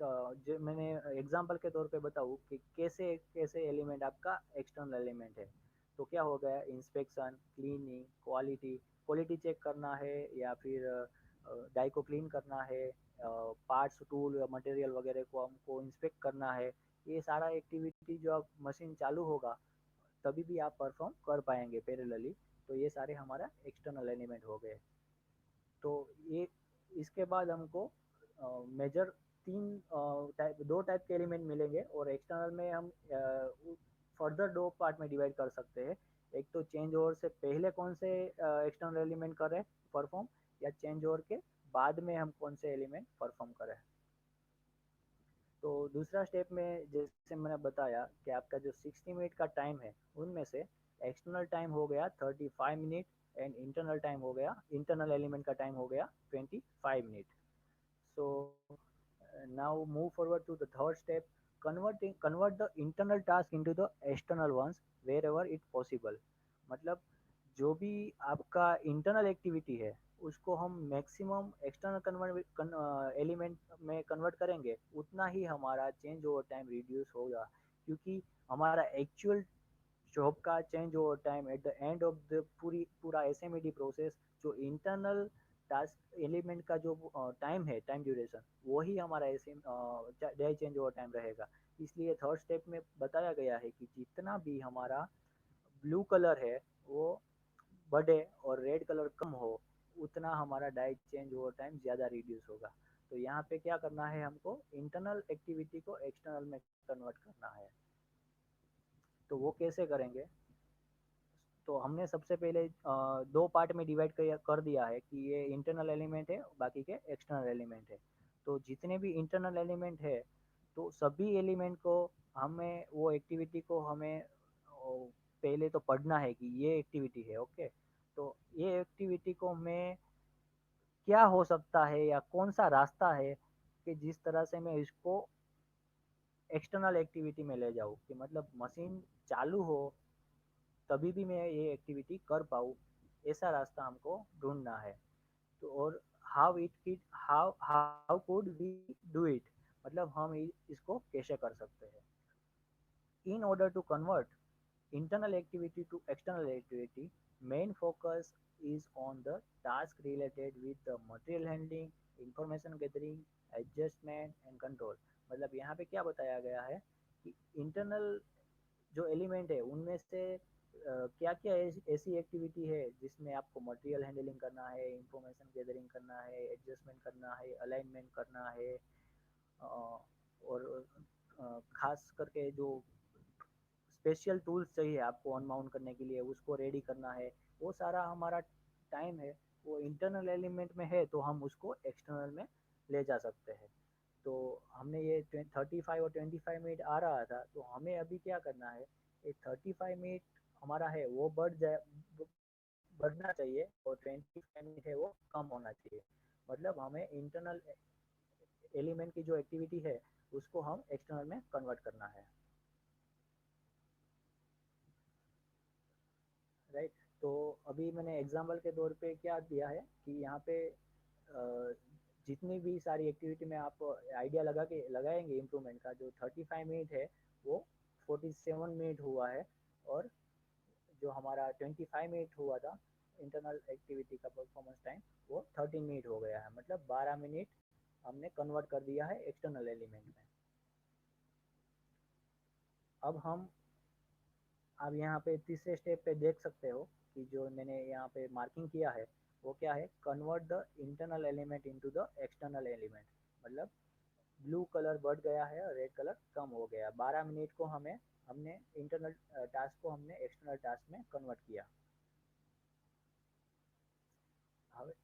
जो मैंने एग्जांपल के तौर पे बताऊँ कि कैसे कैसे एलिमेंट आपका एक्सटर्नल एलिमेंट है। तो क्या हो गया, inspection, cleaning, quality, quality check करना है या फिर डाई को क्लीन करना है, पार्ट्स टूल या मटेरियल वगैरह को हमको इंस्पेक्ट करना है। ये सारा एक्टिविटी जो अब मशीन चालू होगा तभी भी आप परफॉर्म कर पाएंगे पैरेलली। तो ये सारे हमारा एक्सटर्नल एलिमेंट हो गए। तो ये इसके बाद हमको मेजर दो टाइप के एलिमेंट मिलेंगे और एक्सटर्नल में हम फर्दर दो पार्ट में डिवाइड कर सकते हैं। एक तो चेंज ओवर से पहले कौन से एक्सटर्नल एलिमेंट करें परफॉर्म, या चेंज ओवर के बाद में हम कौन से एलिमेंट परफॉर्म करें। तो दूसरा स्टेप में जैसे मैंने बताया कि आपका जो 60 मिनट का टाइम है उनमें से एक्सटर्नल टाइम हो गया 35 मिनट एंड इंटरनल टाइम हो गया, इंटरनल एलिमेंट का टाइम हो गया 25 minute. So now move forward to the third step, convert the internal task into the external ones wherever it possible। मतलब जो भी आपका इंटरनल एक्टिविटी है उसको हम मैक्सिमम एक्सटर्नल एलिमेंट में कन्वर्ट करेंगे, उतना ही हमारा चेंज ओवर टाइम रिड्यूस होगा। क्योंकि हमारा एक्चुअल जॉब का change over time at the end of the पूरा एसएमईडी प्रोसेस, जो इंटरनल टास्क एलिमेंट का जो टाइम है, टाइम ड्यूरेशन, वही हमारा S day change over time रहेगा। इसलिए थर्ड स्टेप में बताया गया है कि जितना भी हमारा ब्लू कलर है वो बढ़े और रेड कलर कम हो, उतना हमारा डाई चेंज ओवर टाइम ज़्यादा रिड्यूस होगा। तो यहाँ पे क्या करना है, हमको इंटरनल एक्टिविटी को एक्सटर्नल में कन्वर्ट करना है। तो वो कैसे करेंगे, तो हमने सबसे पहले दो पार्ट में डिवाइड कर दिया है कि ये इंटरनल एलिमेंट है बाकी के एक्सटर्नल एलिमेंट है। तो जितने भी इंटरनल एलिमेंट है तो सभी एलिमेंट को हमें वो एक्टिविटी को हमें पहले तो पढ़ना है कि ये एक्टिविटी है, ओके। तो ये एक्टिविटी को मैं क्या हो सकता है या कौन सा रास्ता है कि जिस तरह से मैं इसको एक्सटर्नल एक्टिविटी में ले जाऊँ, कि मतलब मशीन चालू हो तभी भी मैं ये एक्टिविटी कर पाऊँ, ऐसा रास्ता हमको ढूंढना है। तो और how could we do it, मतलब हम इसको कैसे कर सकते हैं। In order to convert internal activity to external activity, main focus is on the task related with the material handling, information gathering, adjustment and control। मतलब यहाँ पे क्या बताया गया है कि इंटरनल जो एलिमेंट है उनमें से क्या क्या ऐसी एक्टिविटी है जिसमें आपको मटेरियल हैंडलिंग करना है, इंफॉर्मेशन गैदरिंग करना है, एडजस्टमेंट करना है, अलाइनमेंट करना है, और खास करके जो स्पेशल टूल्स चाहिए आपको अनमाउंट करने के लिए उसको रेडी करना है, वो सारा हमारा टाइम है वो इंटरनल एलिमेंट में है, तो हम उसको एक्सटर्नल में ले जा सकते हैं। तो हमने ये 35 और 25 मिनट आ रहा था, तो हमें अभी क्या करना है, ये 35 मिनट हमारा है वो बढ़ना चाहिए और 25 मिनट है वो कम होना चाहिए। मतलब हमें इंटरनल एलिमेंट की जो एक्टिविटी है उसको हम एक्सटर्नल में कन्वर्ट करना है, राइट। तो अभी मैंने एग्जाम्पल के तौर पे क्या दिया है कि यहाँ पे जितनी भी सारी एक्टिविटी में आप आइडिया लगाएंगे इम्प्रूवमेंट का, जो 35 मिनट है वो 47 मिनट हुआ है, और जो हमारा 25 मिनट हुआ था इंटरनल एक्टिविटी का परफॉर्मेंस टाइम, वो 13 मिनट हो गया है। मतलब 12 मिनट हमने कन्वर्ट कर दिया है एक्सटर्नल एलिमेंट में। अब हम आप यहाँ पे तीसरे स्टेप पे देख सकते हो कि जो मैंने यहाँ पे मार्किंग किया है वो क्या है, convert the internal element into the external element. मतलब ब्लू कलर बढ़ गया है और रेड कलर कम हो गया। 12 मिनट को हमने इंटरनल टास्क को हमने एक्सटर्नल टास्क में कन्वर्ट किया।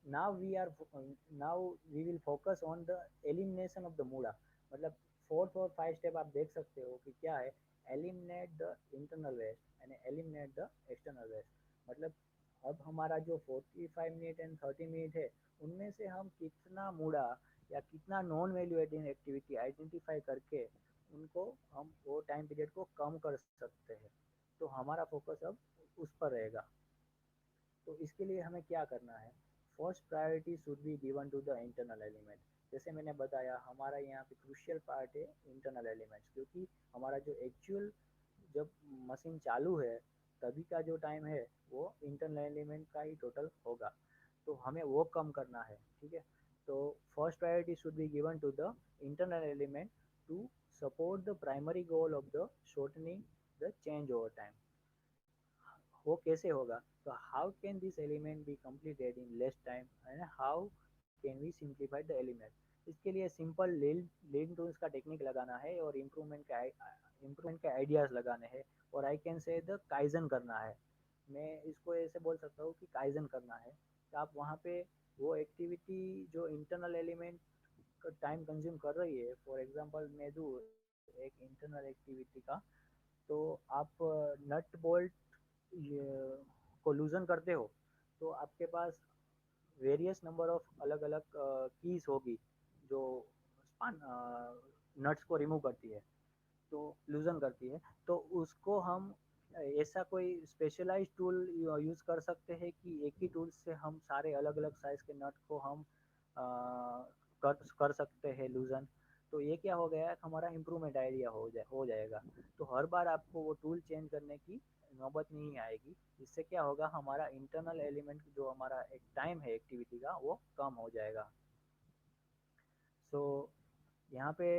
Now we will focus on the elimination of the muda. मतलब फोर्थ और फाइव स्टेप आप देख सकते हो कि क्या है, eliminate the internal waste and eliminate the external waste. मतलब अब हमारा जो 45 मिनट एंड 30 मिनट है उनमें से हम कितना मूडा या कितना non value adding activity identify करके उनको हम वो टाइम पीरियड को कम कर सकते हैं। तो हमारा फोकस अब उस पर रहेगा। तो इसके लिए हमें क्या करना है, first priority should be given to the internal element. जैसे मैंने बताया हमारा यहाँ पे क्रूशियल पार्ट है इंटरनल एलिमेंट्स, क्योंकि हमारा जो एक्चुअल जब मशीन चालू है तभी का जो टाइम है वो इंटरनल एलिमेंट का ही टोटल होगा, तो हमें वो कम करना है, ठीक है। तो first priority should be given to the internal element to support the primary goal of the shortening the change over time. वो कैसे होगा, तो how can this element be completed in less time and how can we simplify the element. इसके लिए simple lean tools का technique लगाना है और इम्प्रूवमेंट के आइडियाज लगाने हैं, और I can say the kaizen करना है। मैं इसको ऐसे बोल सकता हूँ कि काइजन करना है कि आप वहाँ पे वो एक्टिविटी जो इंटरनल एलिमेंट टाइम कंज्यूम कर रही है, फॉर एग्जांपल मैं दूँ एक इंटरनल एक्टिविटी का, तो आप नट बोल्ट को लूजन करते हो तो आपके पास वेरियस नंबर ऑफ अलग अलग कीज होगी जो नट्स को रिमूव करती है, तो लूजन करती है। तो उसको हम ऐसा कोई स्पेशलाइज टूल यूज़ कर सकते हैं कि एक ही टूल से हम सारे अलग अलग साइज के नट को हम कर सकते हैं लूजन। तो ये क्या हो गया, हमारा इम्प्रूवमेंट आइडिया हो जाएगा। तो हर बार आपको वो टूल चेंज करने की नौबत नहीं आएगी। इससे क्या होगा, हमारा इंटरनल एलिमेंट जो हमारा एक टाइम है एक्टिविटी का वो कम हो जाएगा। सो यहाँ पे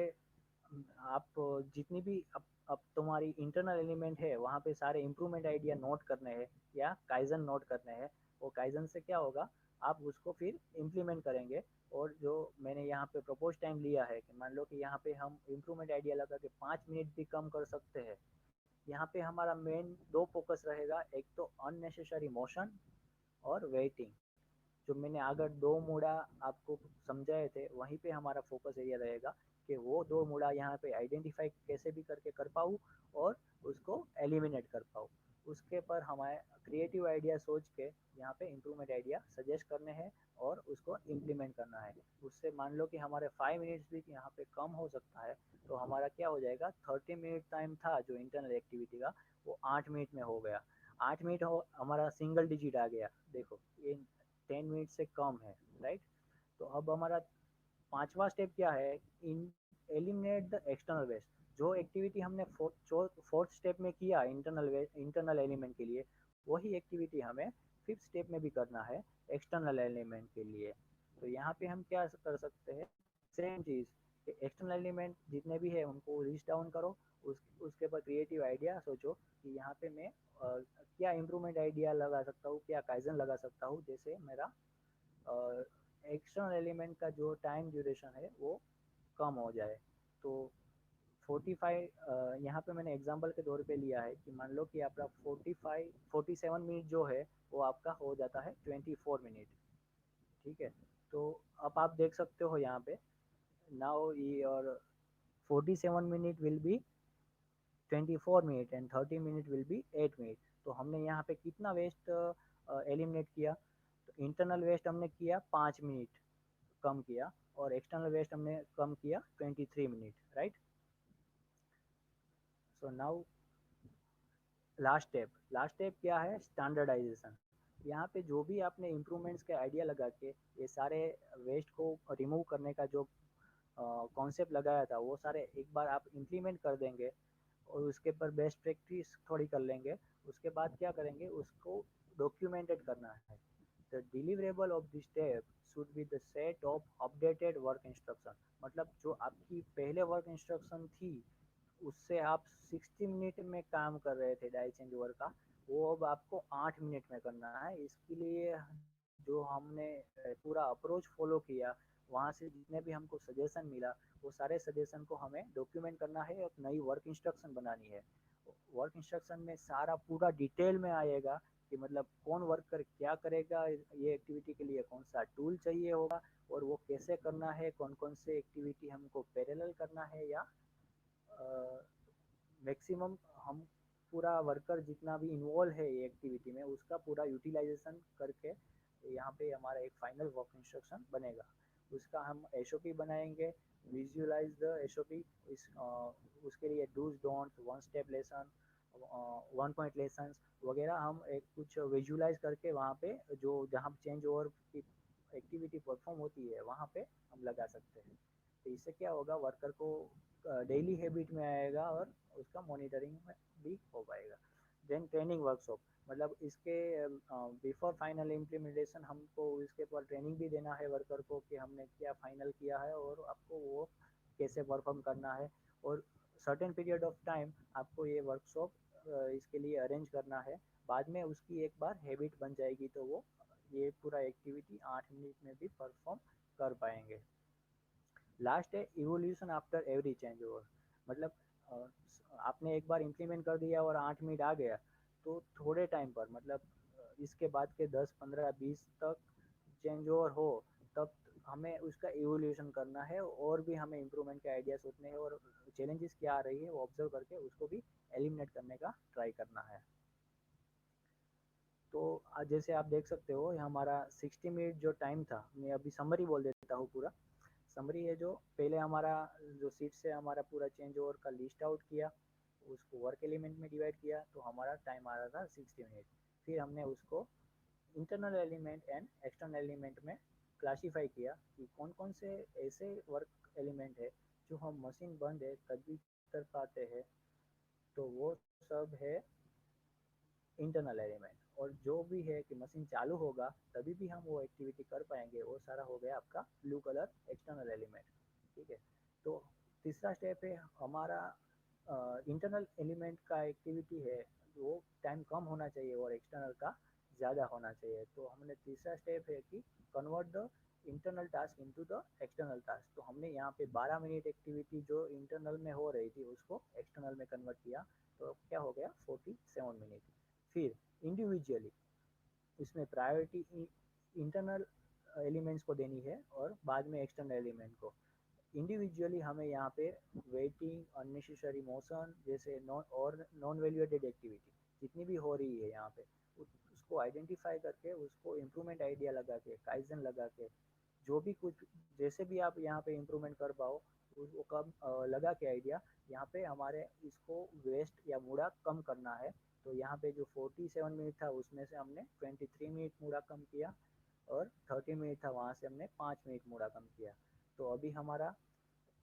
आप जितनी भी अब तुम्हारी इंटरनल एलिमेंट है वहाँ पे सारे इम्प्रूवमेंट आइडिया नोट करने हैं या काइजन नोट करने हैं। वो काइजन से क्या होगा, आप उसको फिर इम्प्लीमेंट करेंगे। और जो मैंने यहाँ पे प्रपोज टाइम लिया है कि मान लो कि यहाँ पे हम इम्प्रूवमेंट आइडिया लगा के 5 मिनट भी कम कर सकते हैं। यहाँ पे हमारा मेन दो फोकस रहेगा, एक तो अननेसेसरी मोशन और वेटिंग। जो मैंने अगर 2 मूड़ा आपको समझाए थे वहीं पे हमारा फोकस एरिया रहेगा कि वो 2 मूड़ा यहाँ पे आइडेंटिफाई कैसे भी करके कर पाऊँ और उसको एलिमिनेट कर पाऊँ। उसके पर हमारे क्रिएटिव आइडिया सोच के यहाँ पे इम्प्रूवमेंट आइडिया सजेस्ट करने हैं और उसको इम्प्लीमेंट करना है। उससे मान लो कि हमारे 5 मिनट्स भी यहाँ पे कम हो सकता है, तो हमारा क्या हो जाएगा, 30 मिनट टाइम था जो इंटरनल एक्टिविटी का, वो 8 मिनट में हो गया। 8 मिनट हो हमारा सिंगल डिजिट आ गया, देखो ये 10 मिनट से कम है, राइट। तो अब हमारा पांचवा स्टेप क्या है, इन एलिमिनेट द एक्सटर्नल वेस्ट। जो एक्टिविटी हमने फोर्थ स्टेप में किया इंटरनल एलिमेंट के लिए, वही एक्टिविटी हमें फिफ्थ स्टेप में भी करना है एक्सटर्नल एलिमेंट के लिए। तो यहाँ पे हम क्या कर सकते हैं, सेम चीज़, एक्सटर्नल एलिमेंट जितने भी है उनको लिस्ट डाउन करो, उसके ऊपर क्रिएटिव आइडिया सोचो कि यहाँ पे मैं क्या इम्प्रूवमेंट आइडिया लगा सकता हूँ, क्या काइजन लगा सकता हूँ, जैसे मेरा एक्सटर्नल एलिमेंट का जो टाइम ड्यूरेशन है वो कम हो जाए। तो 45 यहाँ पे मैंने एग्जांपल के तौर पे लिया है कि मान लो कि आपका 47 मिनट जो है वो आपका हो जाता है 24 मिनट, ठीक है। तो अब आप देख सकते हो यहाँ पे, now your 47 minute will be 24 minute and 30 minute will be 8 minute. तो हमने यहाँ पे कितना वेस्ट एलिमिनेट किया, तो इंटरनल वेस्ट हमने किया 5 मिनट कम किया, और एक्सटर्नल वेस्ट हमने कम किया 23 minute, right. So now last step क्या है, स्टैंडर्डाइजेशन। यहाँ पे जो भी आपने इम्प्रूवमेंट्स के आइडिया लगा के ये सारे वेस्ट को रिमूव करने का जो कॉन्सेप्ट लगाया था, वो सारे एक बार आप इम्प्लीमेंट कर देंगे और उसके पर बेस्ट प्रैक्टिस थोड़ी कर लेंगे। उसके बाद क्या करेंगे, उसको डॉक्यूमेंटेड करना है। The deliverable of this step should be the set of updated work instruction. मतलब जो आपकी पहले वर्क इंस्ट्रक्शन थी उससे आप 60 मिनट में काम कर रहे थे डाई चेंज ओवर का, वो अब आपको 8 मिनट में करना है। इसके लिए जो हमने पूरा अप्रोच फॉलो किया, वहाँ से जितने भी हमको सजेशन मिला, वो सारे सजेशन को हमें डॉक्यूमेंट करना है और नई वर्क इंस्ट्रक्शन बनानी है। वर्क इंस्ट्रक्शन में सारा पूरा डिटेल में आएगा कि मतलब कौन वर्कर क्या करेगा, ये एक्टिविटी के लिए कौन सा टूल चाहिए होगा, और वो कैसे करना है, कौन कौन से एक्टिविटी हमको पैरेलल करना है या मैक्सिमम हम पूरा वर्कर जितना भी इन्वॉल्व है ये एक्टिविटी में उसका पूरा यूटिलाइजेशन करके यहाँ पे हमारा एक फाइनल वर्क इंस्ट्रक्शन बनेगा। उसका हम एसओपी बनाएंगे, विजुअलाइज द एसओपी। उसके लिए dos don'ts, one step lesson, 1 point lesson वगैरह हम एक कुछ विजुअलाइज करके वहाँ पे जो जहाँ चेंज ओवर की एक्टिविटी परफॉर्म होती है वहाँ पे हम लगा सकते हैं। तो इससे क्या होगा, वर्कर को डेली हैबिट में आएगा और उसका मॉनिटरिंग में भी हो पाएगा। देन ट्रेनिंग वर्कशॉप, मतलब इसके बिफोर फाइनल इम्प्लीमेंटेशन हमको इसके ऊपर ट्रेनिंग भी देना है वर्कर को कि हमने क्या फाइनल किया है और आपको वो कैसे परफॉर्म करना है। और सर्टेन पीरियड ऑफ टाइम आपको ये वर्कशॉप इसके लिए अरेंज करना है। बाद में उसकी एक बार हैबिट बन जाएगी तो वो ये पूरा एक्टिविटी 8 मिनट में भी परफॉर्म कर पाएंगे। लास्ट है evolution after every change over. मतलब आपने एक बार इम्प्लीमेंट कर दिया और 8 मिनट आ गया, तो थोड़े टाइम पर मतलब इसके बाद के 10 15 20 तक चेंज ओवर हो, तब हमें उसका इवोल्यूशन करना है और भी हमें इम्प्रूवमेंट के आइडिया सोचने हैं और चैलेंजेस क्या आ रही है वो ऑब्जर्व करके उसको भी एलिमिनेट करने का ट्राई करना है। तो जैसे आप देख सकते हो हमारा 60 मिनट जो टाइम था, मैं अभी समरी बोल देता हूँ पूरा। समरी है जो पहले हमारा जो सीट से हमारा पूरा चेंज ओवर का लिस्ट आउट किया, उसको वर्क एलिमेंट में डिवाइड किया तो हमारा टाइम आ रहा था 60 मिनट। फिर हमने उसको internal element and external element में क्लासीफाई किया कि कौन कौन से ऐसे वर्क एलिमेंट है जो हम मशीन बंद है तभी कर पाते हैं, तो वो सब है इंटरनल एलिमेंट। और जो भी है कि मशीन चालू होगा तभी भी हम वो एक्टिविटी कर पाएंगे, वो सारा हो गया आपका ब्लू कलर एक्सटर्नल एलिमेंट, ठीक है। तो तीसरा स्टेप है हमारा इंटरनल एलिमेंट का एक्टिविटी है वो टाइम कम होना चाहिए और एक्सटर्नल का ज़्यादा होना चाहिए। तो हमने तीसरा स्टेप है कि convert the internal task into the external task. तो हमने यहाँ पे 12 मिनट एक्टिविटी जो इंटरनल में हो रही थी उसको एक्सटर्नल में कन्वर्ट किया, तो क्या हो गया 47 मिनट। फिर इंडिविजुअली इसमें प्रायोरिटी इंटरनल एलिमेंट्स को देनी है और बाद में एक्सटर्नल एलिमेंट को। इंडिविजुअली हमें यहाँ पे वेटिंग, अननेसेसरी मोशन जैसे नॉन वैल्यू एडेड एक्टिविटी जितनी भी हो रही है यहाँ पे उसको आइडेंटिफाई करके उसको इम्प्रूवमेंट आइडिया लगा के, काइजन लगा के, जो भी कुछ जैसे भी आप यहाँ पे इम्प्रूवमेंट कर पाओ उसको कम लगा के आइडिया यहाँ पे हमारे इसको वेस्ट या मूड़ा कम करना है। तो यहाँ पे जो 47 मिनट था उसमें से हमने 23 मिनट मूड़ा कम किया और 30 मिनट था वहाँ से हमने 5 मिनट मूड़ा कम किया। तो अभी हमारा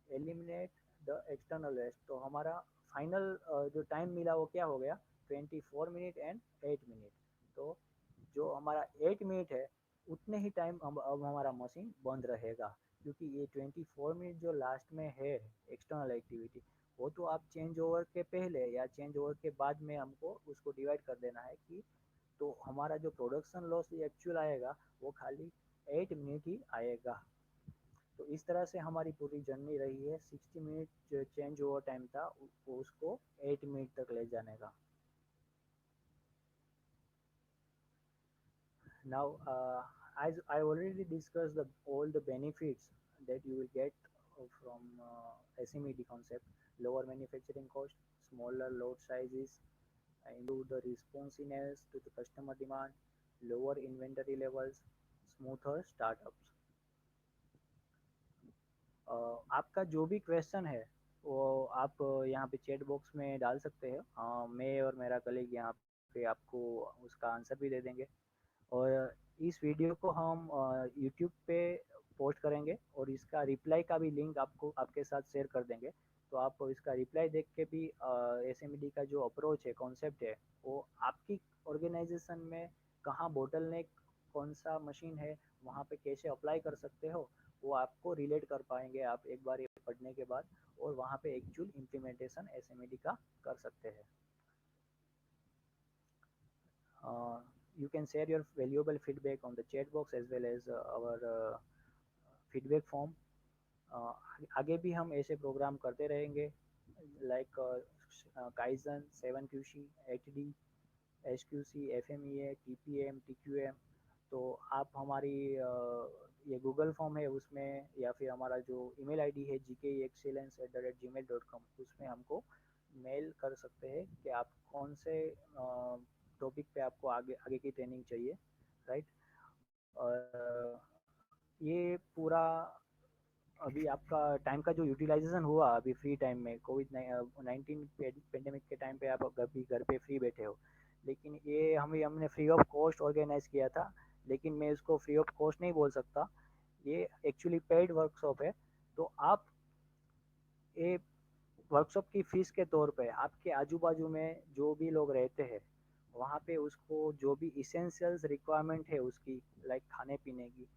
एलिमिनेट द एक्सटर्नल वेस्ट, तो हमारा फाइनल जो टाइम मिला वो क्या हो गया, 24 मिनट एंड 8 मिनट। तो जो हमारा 8 मिनट है उतने ही टाइम अब हमारा मशीन बंद रहेगा, क्योंकि ये 24 मिनट जो लास्ट में है एक्सटर्नल एक्टिविटी वो तो आप चेंज ओवर के पहले या चेंज ओवर के बाद में हमको उसको डिवाइड कर देना है कि तो हमारा जो प्रोडक्शन लॉस एक्चुअल आएगा वो खाली 8 मिनट ही आएगा। तो इस तरह से हमारी पूरी जर्नी रही है। 60 मिनट जो चेंज ओवर टाइम था उसको 8 मिनट तक ले जाने का। Now, as I already discussed all the benefits that you will get from SMED concept: lower manufacturing cost, smaller load sizes, improve the responsiveness to the customer demand, lower inventory levels, smoother startups. आपका जो भी question है वो आप यहाँ पे chat box में डाल सकते हैं। मैं और मेरा कलीग यहाँ पे आपको उसका आंसर भी दे देंगे। और इस वीडियो को हम यूट्यूब पे पोस्ट करेंगे और इसका रिप्लाई का भी लिंक आपको आपके साथ शेयर कर देंगे। तो आप इसका रिप्लाई देख के भी एसएमडी का जो अप्रोच है, कॉन्सेप्ट है, वो आपकी ऑर्गेनाइजेशन में कहाँ बोटलनेक, कौन सा मशीन है, वहाँ पे कैसे अप्लाई कर सकते हो, वो आपको रिलेट कर पाएंगे आप एक बार ये पढ़ने के बाद, और वहाँ पे एक्चुअल इम्प्लीमेंटेशन एसएमडी का कर सकते हैं। Uh, you can share your valuable feedback on the chat box as well as our feedback form. uh, आगे भी हम ऐसे प्रोग्राम करते रहेंगे, like kaizen, 7QC, HD, SQC, FMEA, TPM, TQM। तो आप हमारी ये गूगल फॉर्म है उसमें, या फिर हमारा जो ईमेल आईडी है gkeexcellence@gmail.com, उसमें हमको मेल कर सकते हैं कि आप कौन से टॉपिक पे आपको आगे आगे की ट्रेनिंग चाहिए, राइट। और ये पूरा अभी आपका टाइम का जो यूटिलाइजेशन हुआ अभी फ्री टाइम में, कोविड-19 पेंडेमिक के टाइम पे आप अभी घर पे फ्री बैठे हो, लेकिन ये हमने फ्री ऑफ कॉस्ट ऑर्गेनाइज किया था। लेकिन मैं इसको फ्री ऑफ कॉस्ट नहीं बोल सकता, ये एक्चुअली पेड वर्कशॉप है। तो आप ये वर्कशॉप की फीस के तौर पे आपके आजू बाजू में जो भी लोग रहते हैं वहाँ पे उसको जो भी इसेंशियल्स रिक्वायरमेंट है उसकी, लाइक खाने पीने की,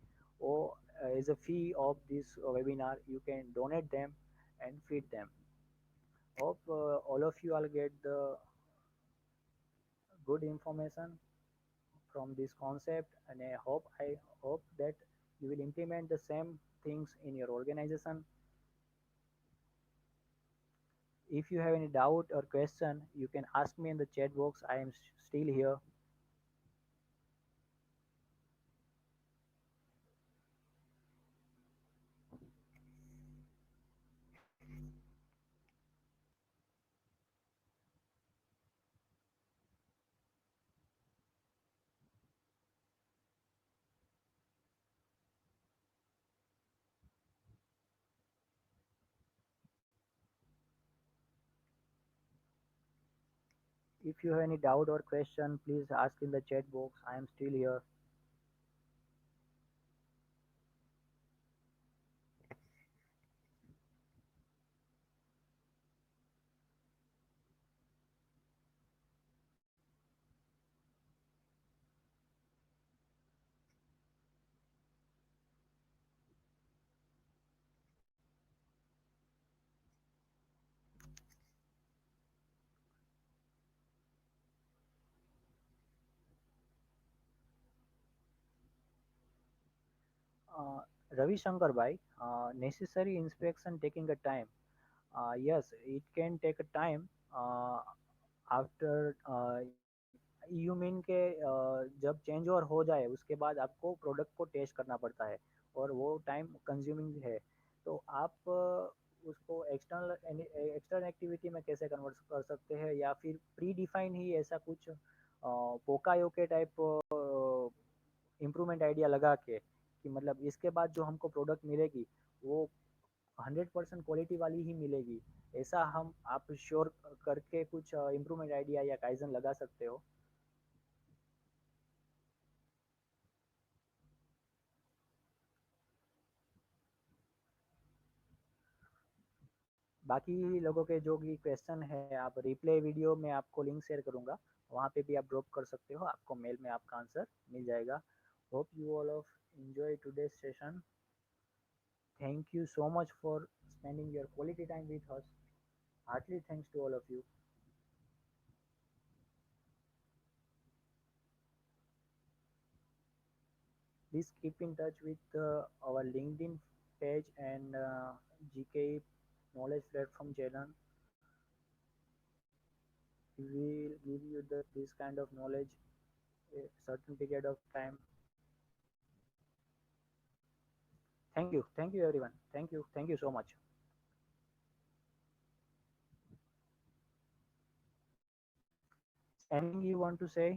वो as a fee of this webinar you can donate them and feed them. Hope all of you all get the good information from this concept, and I hope that you will implement the same things in your organization. If you have any doubt or question, you can ask me in the chat box. I am still here. If you have any doubt or question, please ask in the chat box. I am still here. Ravi Shankar bhai, necessary inspection taking a time. Yes, it can take a time. After you mean के जब change over हो जाए उसके बाद आपको product को test करना पड़ता है और वो टाइम कंज्यूमिंग है। तो आप उसको एक्सटर्नल एक्टिविटी में कैसे कन्वर्ट कर सकते हैं, या फिर प्री डिफाइन ही ऐसा कुछ पोकायो के टाइप इम्प्रूवमेंट आइडिया लगा के कि मतलब इसके बाद जो हमको प्रोडक्ट मिलेगी वो 100% क्वालिटी वाली ही मिलेगी, ऐसा हम आप श्योर करके कुछ इम्प्रूवमेंट आइडिया या काइजन लगा सकते हो। बाकी लोगों के जो भी क्वेश्चन है आप रिप्ले वीडियो में आपको लिंक शेयर करूंगा, वहाँ पे भी आप ड्रॉप कर सकते हो, आपको मेल में आपका आंसर मिल जाएगा। Hope you all of enjoy today's session. Thank you so much for spending your quality time with us. Heartily thanks to all of you. Please keep in touch with our LinkedIn page and GK Knowledge Platform channel. We will give you this kind of knowledge a certain period of time. Thank you everyone. Thank you so much. Anything you want to say?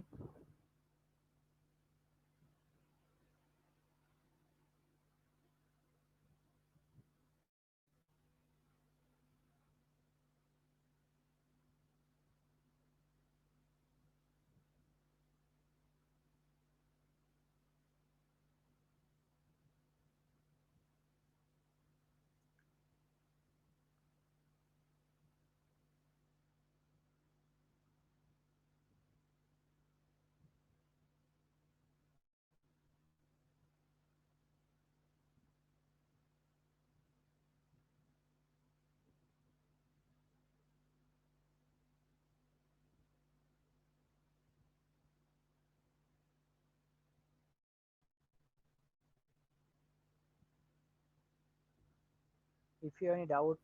If you have any doubt,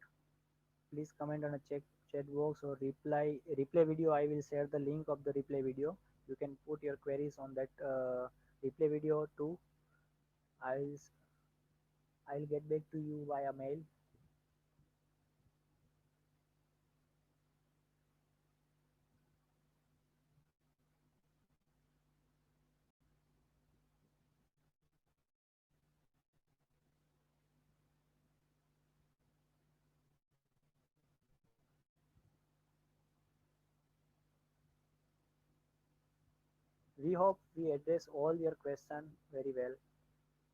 please comment on a chat box or replay video. I will share the link of the replay video. You can put your queries on that replay video too. I'll I'll get back to you via mail. We hope we address all your questions very well.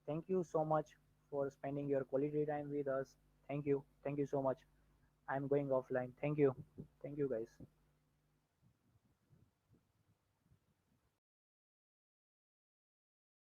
Thank you so much for spending your quality time with us. Thank you. Thank you so much. I'm going offline. Thank you. Thank you guys.